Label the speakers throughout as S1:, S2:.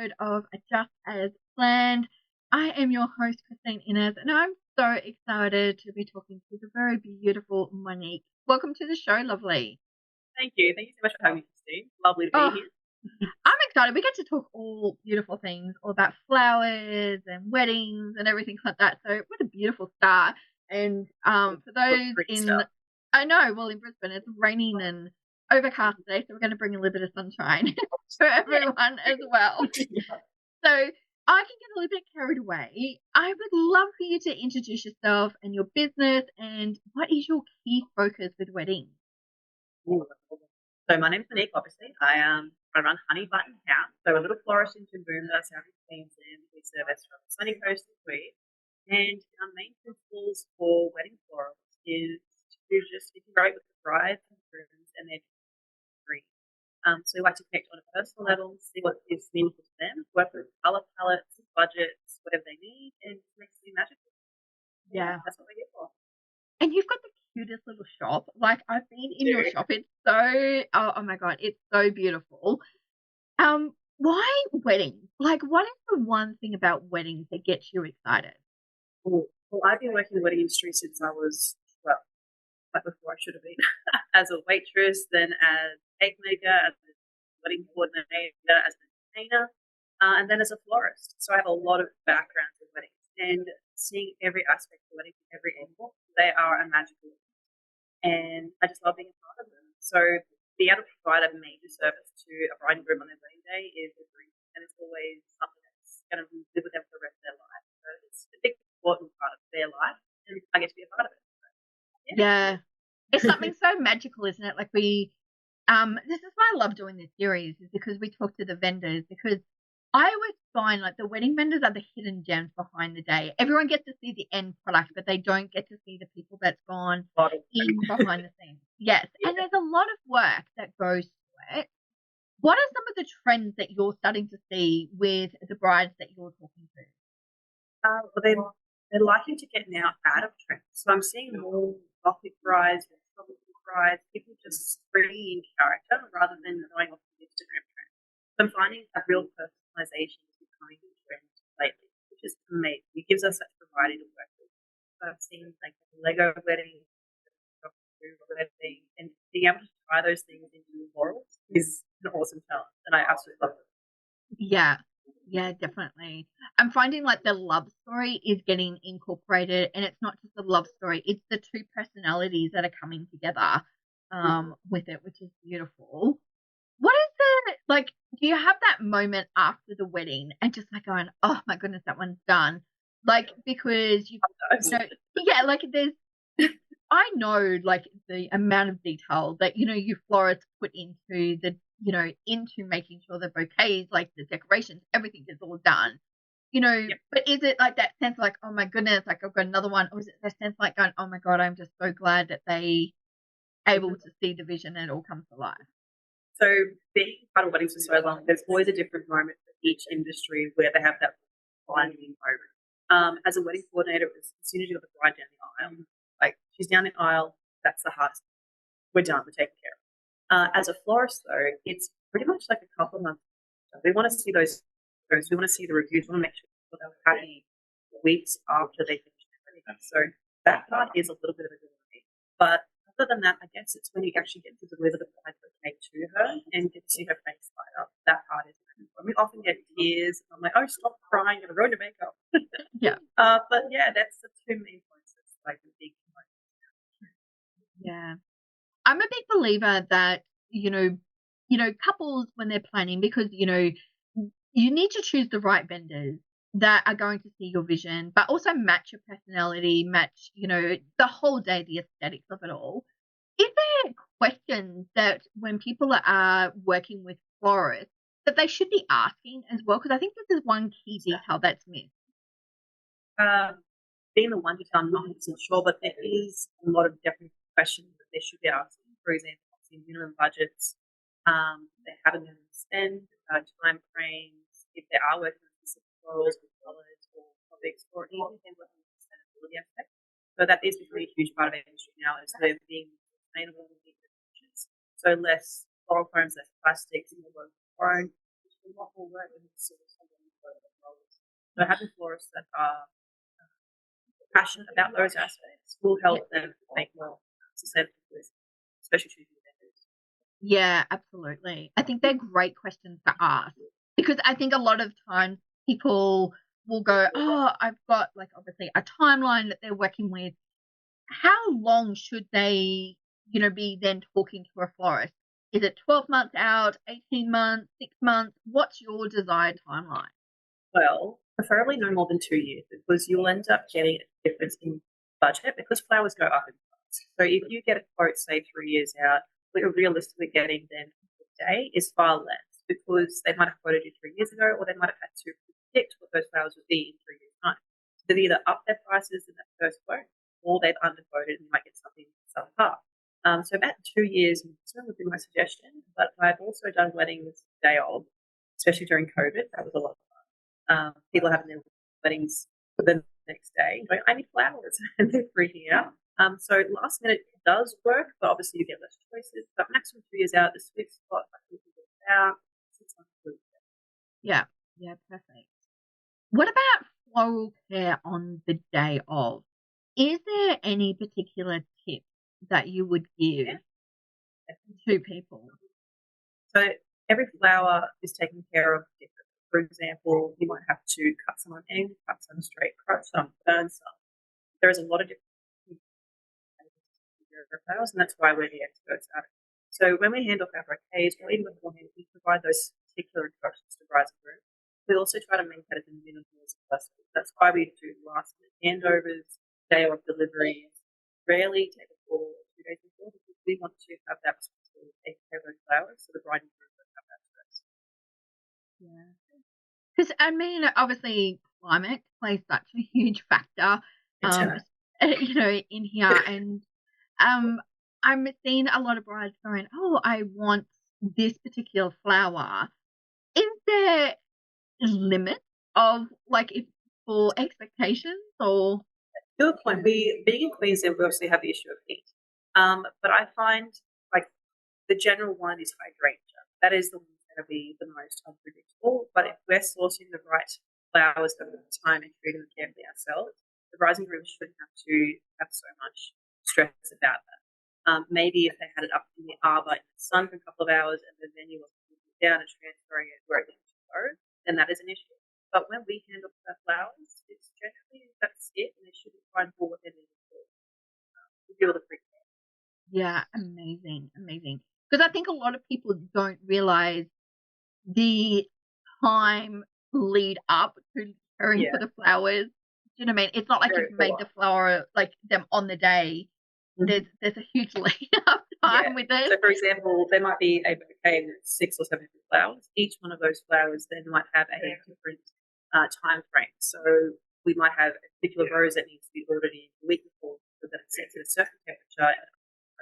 S1: episode of Just as Planned. I am your host, Christine Innes, and I'm so excited to be talking to the very beautiful Monique. Welcome to the show, lovely.
S2: Thank you. Thank you so much for having me, Christine. Lovely to
S1: Oh,
S2: be here.
S1: I'm excited. We get to talk all beautiful things, all about flowers and weddings and everything like that. So what a beautiful start. And for those
S2: Pretty
S1: in,
S2: stuff.
S1: I know, well, in Brisbane, it's raining and overcast today, so we're going to bring a little bit of sunshine for everyone as well. So I can get a little bit carried away. I would love for you to introduce yourself and your business and what is your key focus with weddings?
S2: So my name's Monique, obviously. I run Honey Button House, so a little florist in Timboom that's out in Queensland. We service from the sunny coast of Queen. And our main principles for wedding florals is to just integrate with the brides and grooms and their dreams. So we like to connect on a personal level, see what is meaningful to them, work with colour palettes, budgets, whatever they need, and make it magical.
S1: Yeah.
S2: That's what we're here for.
S1: And you've got the cutest little shop. Like, I've been in your shop. It's so, oh my God, it's so beautiful. Why weddings? Like, what is the one thing about weddings that gets you excited?
S2: Well, I've been working in the wedding industry since I was, well, like before I should have been, as a waitress, then as cake maker, as a wedding coordinator, as an entertainer, and then as a florist. So I have a lot of backgrounds in weddings, and seeing every aspect of weddings, every angle, they are a magical. And I just love being a part of them. So being able to provide a major service to a bride and groom on their wedding day is a dream, and it's always something that's going to live with them for the rest of their life. So it's a big important part of their life, and I get to be a part of it. So,
S1: Yeah. It's something so magical, isn't it? Like this is why I love doing this series, is because we talk to the vendors, because I always find like the wedding vendors are the hidden gems behind the day. Everyone gets to see the end product, but they don't get to see the people that's gone in behind the scenes. Yes. And there's a lot of work that goes to it. What are some of the trends that you're starting to see with the brides that you're talking to?
S2: Well, they're likely to get now out of trend. So I'm seeing more gothic brides, tropical brides, people just bringing in character rather than going off the Instagram trend. So I'm finding a real personalization is becoming a trend lately, which is amazing. It gives us such variety to work with. So I've seen like Lego wedding, wedding, and being able to try those things into florals is an awesome challenge, and I absolutely love it.
S1: Yeah. Yeah, definitely. I'm finding like the love story is getting incorporated, and it's not just a love story, it's the two personalities that are coming together with it, which is beautiful. What is the like, do you have that moment after the wedding and just like going, oh my goodness, that one's done? Like, because you know, yeah, like I know like the amount of detail that, you florists put into into making sure the bouquets, like the decorations, everything is all done.
S2: Yep.
S1: But is it like that sense like, oh my goodness, like I've got another one? Or is it that sense like going, oh my God, I'm just so glad that they able to see the vision and it all comes to life?
S2: So being part of weddings for so long, there's always a different moment for each industry where they have that binding moment. As a wedding coordinator, as soon as you got the bride down the aisle, like she's down the aisle, that's the hardest. We're done. We're taken care of. As a florist, though, it's pretty much like a couple of months. We want to see those. We want to see the reviews. We want to make sure they're happy weeks after they finish their wedding. So that part is a little bit of a delay. But other than that, I guess it's when you actually get to deliver the bride bouquet to her and get to see her face light up. That part is when we often get tears. I'm like, oh, stop crying, you're ruining your makeup.
S1: Yeah.
S2: But yeah, that's the two main points. It's like the big points.
S1: Yeah. I'm a big believer that, couples when they're planning, because, you need to choose the right vendors that are going to see your vision, but also match your personality, match, the whole day, the aesthetics of it all. Is there questions that when people are working with florists that they should be asking as well? Because I think this is one key detail that's missed.
S2: Being the one detail, I'm not 100% sure, but there is a lot of different questions that they should be asking. For example, minimum budgets, they have a minimum spend, time frames, if they are working with specific florals with colours or topics, or even if they're working with sustainability aspects. So that is becoming a huge part of our industry now, is they're being sustainable with the features. So less floral foams, less plastics, more grown, which a lot more work than sort of someone roles. So having florists that are passionate about those aspects will help them make more sustainable choices, especially choosing vendors.
S1: Yeah, absolutely. I think they're great questions to ask because I think a lot of times people will go, "Oh, I've got like obviously a timeline that they're working with. How long should they, be then talking to a florist? Is it 12 months out, 18 months, 6 months? What's your desired timeline?"
S2: Well, preferably no more than 2 years because you'll end up getting a difference in budget because flowers go up in price. So if you get a quote, say 3 years out, what you're realistically getting then today is far less because they might have quoted you 3 years ago or they might have had to predict what those flowers would be in 3 years' time. So they've either upped their prices in that first quote or they've underquoted and you might get something subpar. So about 2 years would be my suggestion, but I've also done weddings day of, especially during COVID. That was a lot. People having their weddings for the next day, going, I need flowers, and they're freaking out. So last minute does work, but obviously you get less choices. But maximum 2 years out, the sweet spot, I think, is about 6 months.
S1: Yeah, yeah, perfect. What about floral care on the day of? Is there any particular tip that you would give to people?
S2: So every flower is taken care of differently. For example, you might have to cut some on end, cut some straight, cut some, burn some. There is a lot of different flowers, and that's why we're the experts at it. So when we hand off our bouquets, or even beforehand, we provide those particular instructions to brides and grooms. We also try to make that as minimal as possible. That's why we do last minute handovers, day of deliveries, rarely take a call 2 days before because we want to have that responsibility to take care of those flowers so the bride and groom don't have that stress.
S1: Yeah. Because, I mean, obviously, climate plays such a huge factor, um, in here. And I'm seeing a lot of brides going, "Oh, I want this particular flower." Is there a limit of, like, if for expectations or?
S2: To a point, being in Queensland, we obviously have the issue of heat. But I find like the general one is hydrangea. That is the one that's going to be the most unpredictable. But if we're sourcing the right flowers at the time and treating them carefully ourselves, the rising grooms shouldn't have to have so much stress about that. Maybe if they had it up in the arbor in the sun for a couple of hours and the venue was moving down and transferring it where it needs to go, then that is an issue. But when we handle the flowers, it's generally that's it, and they shouldn't try and pull what they need to do. We do all the free care.
S1: Yeah, amazing, amazing. Because I think a lot of people don't realize the time lead up to caring for the flowers. Do you know what I mean? It's not like you've made the flower like them on the day. There's a huge lead up time with it.
S2: So, for example, there might be a bouquet with 6 or 7 different flowers. Each one of those flowers then might have a different time frame. So we might have a particular rose that needs to be ordered in a week before so that it sets at a certain temperature and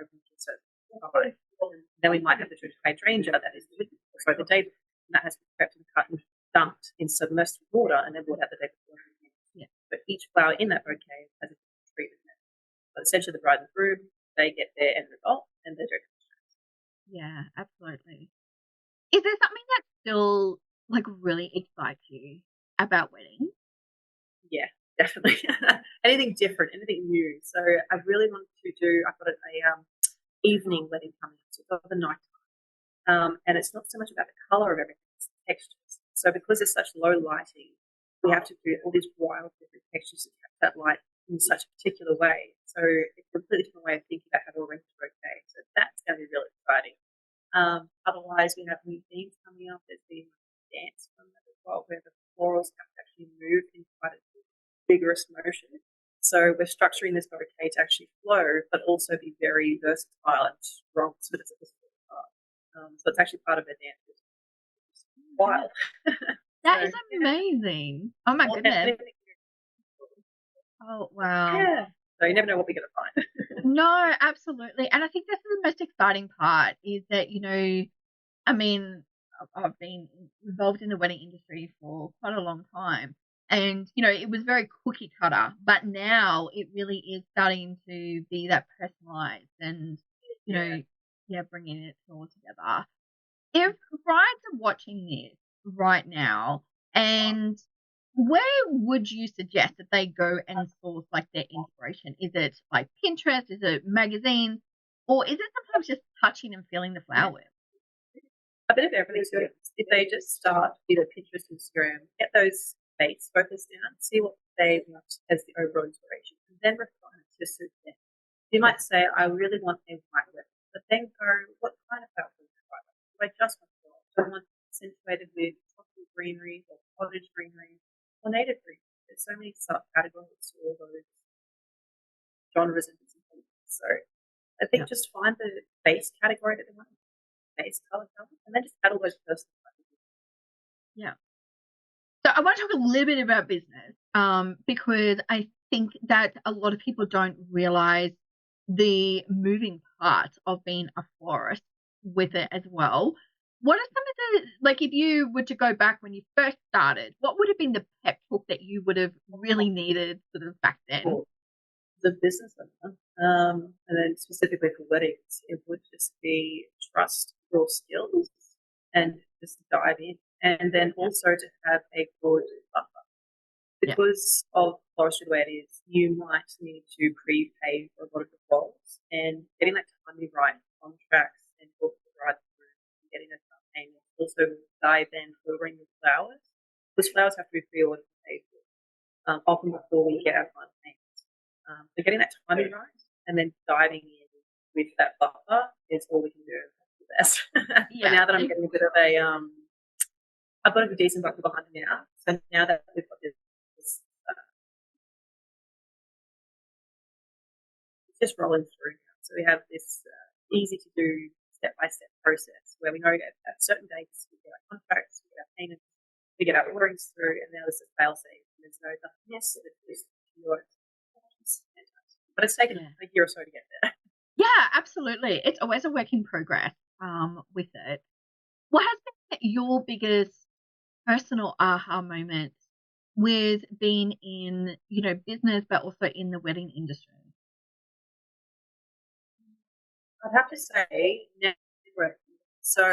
S2: opens at a certain time. Then we might have the hydrangea that is the day before, and that has to be prepped and cut and dumped in submerged water and then brought out the day before. Yeah. But each flower in that bouquet has a different treatment. But essentially, the bride and groom, they get their end result and they're doing it.
S1: Yeah, absolutely. Is there something that still like really excites you about weddings?
S2: Yeah, definitely. Anything different, anything new. So I really wanted to do. I've got a evening wedding coming up, so it's the night time, and it's not so much about the color of everything; it's the textures. So because there's such low lighting, we have to do all these wild different textures to catch that light in such a particular way. So it's a completely different way of thinking about how to arrange a bouquet. So that's going to be really exciting. Otherwise, we have new themes coming up. There's been dance from that as well, where the florals have to actually move in quite a vigorous motion. So we're structuring this bouquet to actually flow, but also be very versatile and strong. So it's actually part of the dance. Wild.
S1: That is amazing. Oh my goodness. Oh wow.
S2: Yeah. So you never know what we're going to find.
S1: No, absolutely. And I think that's the most exciting part is that, I mean, I've been involved in the wedding industry for quite a long time. And, it was very cookie cutter, but now it really is starting to be that personalized and, bringing it all together. If brides are watching this right now. And where would you suggest that they go and source like their inspiration? Is it like Pinterest? Is it magazines? Or is it sometimes just touching and feeling the flowers?
S2: A bit of everything. So if they just start either Pinterest, Instagram, get those base focus down, see what they want as the overall inspiration, and then refine it to suit them. You might say, I really want a white weather, but then go, what kind of flowers do I want? Do I just want flowers? Do I want accentuated with tropical greenery or cottage greenery or native greenery? There's so many subcategories to all those genres and disciplines. So I think just find the base category that they want, base color, and then just add all those personal touches.
S1: Yeah. So I want to talk a little bit about business, because I think that a lot of people don't realize the moving parts of being a florist with it as well. What are some of the, like, if you were to go back when you first started, what would have been the pep talk that you would have really needed sort of back then?
S2: Cool. The business owner, and then specifically for weddings, it would just be trust your skills and just dive in. And then also to have a good buffer. Because of forestry the way it is, you might need to prepay for a lot of the florals, and getting that timing right, contracts and talk to the right through, and getting that payment. Also, dive in ordering the flowers, because flowers have to be pre-ordered and paid for, often before we get our final payment. So getting that timing right and then diving in with that buffer is all we can do. That's the best. But now that I'm getting a bit of a, I've got a decent buffer behind me now. So now that we've got this it's just rolling through now. So we have this easy to do step-by-step process where we know at certain dates we get our contracts, we get our payments, we get our orderings through, and now this is fail-safe. There's no nothing yes, it's but it's taken a year or so to get there.
S1: Yeah, absolutely. It's always a work in progress with it. What has been your biggest personal aha moment with being in, business, but also in the wedding industry?
S2: I'd have to say networking. So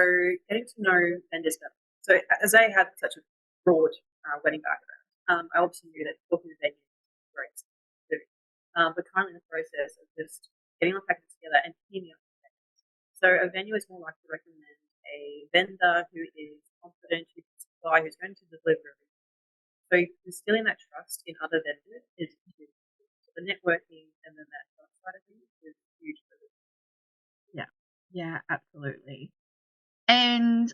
S2: getting to know vendors better. So as I had such a broad wedding background, I obviously knew that talking to venues was great to do. But currently in the process of just getting all packages together and teaming up. So a venue is more likely to recommend a vendor who is confident, who can supply, who's going to deliver everything. So instilling that trust in other vendors is huge. So the networking and then that trust side of things is huge for this.
S1: Yeah, absolutely. And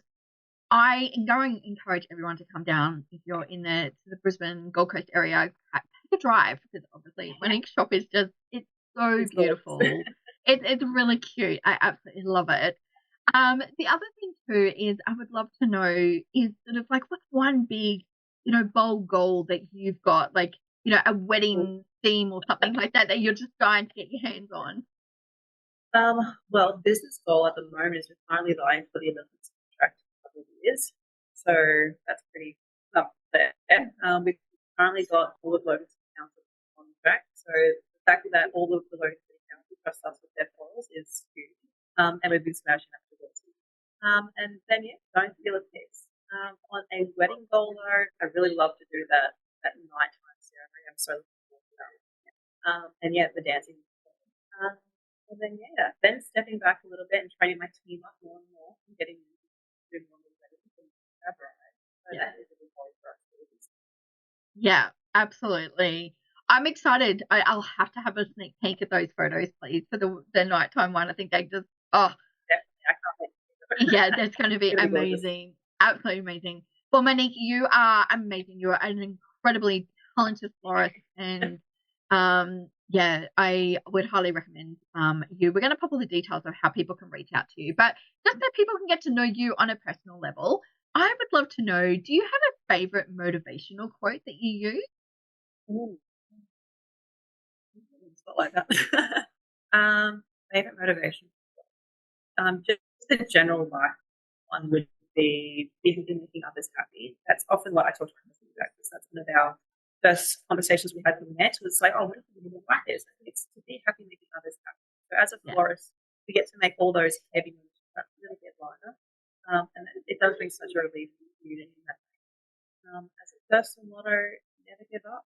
S1: I am going to encourage everyone to come down if you're in the Brisbane Gold Coast area. Take a drive, because obviously Monique shop is it's so beautiful. It's really cute. I absolutely love it. The other thing too is I would love to know is sort of like what's one big, bold goal that you've got, like, a wedding theme or something like that you're just dying to get your hands on.
S2: Well, business goal at the moment is we're finally vying for the Olympics contract in a couple of years. So that's pretty up there. We've currently got all of Logan City Council contract. So the fact that all of the Logan City Council trust us with their florals is huge. And we've been smashing afterwards. And then, don't feel a piece. On a wedding goal, though, I really love to do that nighttime ceremony. I'm so looking forward to that. And the dancing. And then stepping back a little bit and training my team up more and more and getting them to do more weddings and collaborate. So that is a big goal for us.
S1: Yeah, absolutely. I'm excited. I'll have to have a sneak peek at those photos, please, for the nighttime one. I think they just
S2: definitely. I can't wait.
S1: Yeah, that's going to be amazing. Absolutely amazing. Well, Monique, you are amazing. You are an incredibly talented florist, and I would highly recommend you. We're going to pop all the details of how people can reach out to you, but just so people can get to know you on a personal level, I would love to know, do you have a favorite motivational quote that you use?
S2: Ooh. It's not like that. Favorite motivation. Just the general life one would be making others happy. That's often what I talk to customers about, because that's one of our first conversations we had when we met. Was like, what if we didn't like this? It's to be happy making others happy. So as a florist, we get to make all those heavy moves really get lighter. And it does bring such a relief community in that way. As a personal motto, never give up.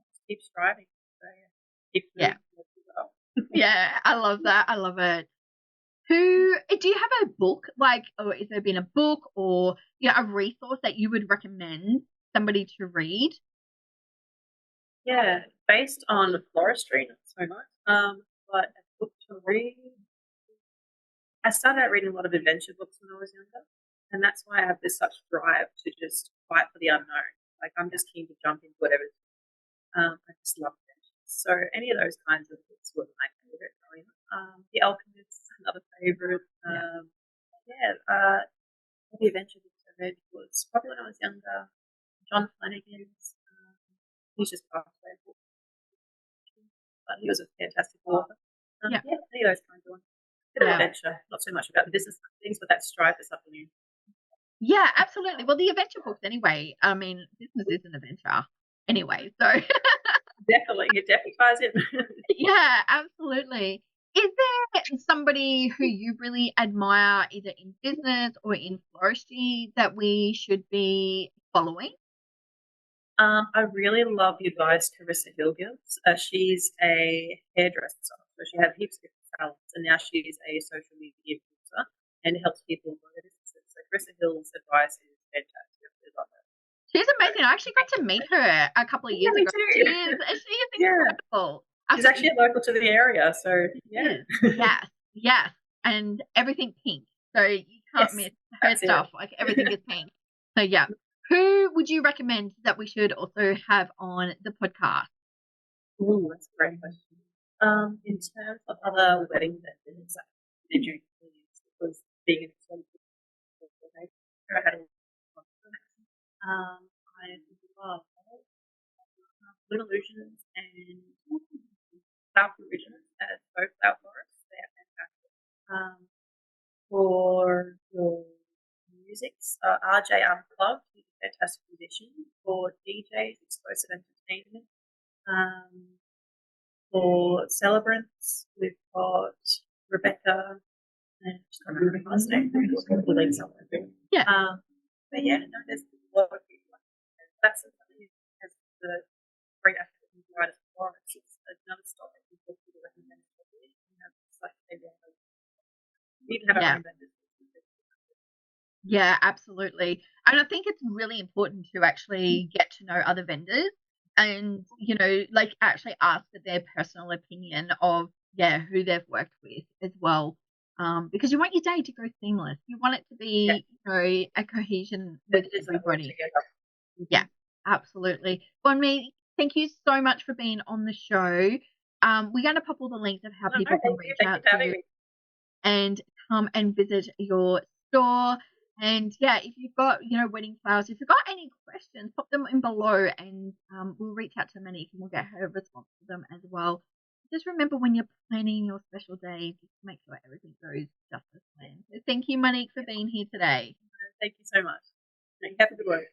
S2: Just keep striving. So yeah, keep
S1: Yeah.
S2: never give up.
S1: Yeah, I love that. I love it. Who do you have a book, like, or has there been a book or a resource that you would recommend somebody to read?
S2: Yeah, based on floristry, not so much. But a book to read. I started out reading a lot of adventure books when I was younger, and that's why I have this such drive to just fight for the unknown. Like I'm just keen to jump into whatever. I just love adventures. So any of those kinds of books were my favorite growing up. The Alchemist, another favorite. The adventure books I read was probably when I was younger. John Flanagan's. He's just passed away, but he was a fantastic author. Any of those kinds of ones. Bit of adventure, not so much about the business things, but that strive for something new.
S1: Yeah, absolutely. Well, the adventure books anyway. I mean, business is an adventure anyway, so
S2: Definitely, it definitely ties in.
S1: yeah, absolutely. Is there somebody who you really admire, either in business or in floristry, that we should be following?
S2: I really love the advice Carissa Hill gives. She's a hairdresser, so she had heaps of different talents, and now she's a social media influencer and helps people grow their businesses. So Carissa Hill's advice is fantastic. I love her.
S1: She's amazing. I actually got to meet her a couple of years ago. She is incredible.
S2: She's actually local to the area, so yeah.
S1: Yes, and everything pink. So you can't miss her stuff. Like everything is pink. So yeah. Who would you recommend that we should also have on the podcast?
S2: Ooh, that's a great question. In terms of other wedding vendors, did you because being an expensive I had I love Good Illusions and South Originals as both flower florists. They are fantastic. For your musics, RJ Unplugged, he's a fantastic musician. For DJs, Explosive Entertainment. For celebrants, we've got Rebecca, and I just can't remember her last name.
S1: Yeah.
S2: But yeah, no, there's a lot of people. That's something that has the great aspect of right as far as it's another style that you can recommend. You can have our own vendors.
S1: Yeah, absolutely. And I think it's really important to actually get to know other vendors and, like actually ask for their personal opinion of, who they've worked with as well. Because you want your day to go seamless. You want it to be, a cohesion with everybody. Yeah, absolutely. Well, thank you so much for being on the show. We're going to pop all the links of how people can reach out to you and come and visit your store. And if you've got, wedding flowers, if you've got any questions, pop them in below and we'll reach out to Monique and we'll get her response to them as well. Just remember when you're planning your special day, just make sure everything goes just as planned. So thank you, Monique, for being here today.
S2: Thank you so much. Have a good one.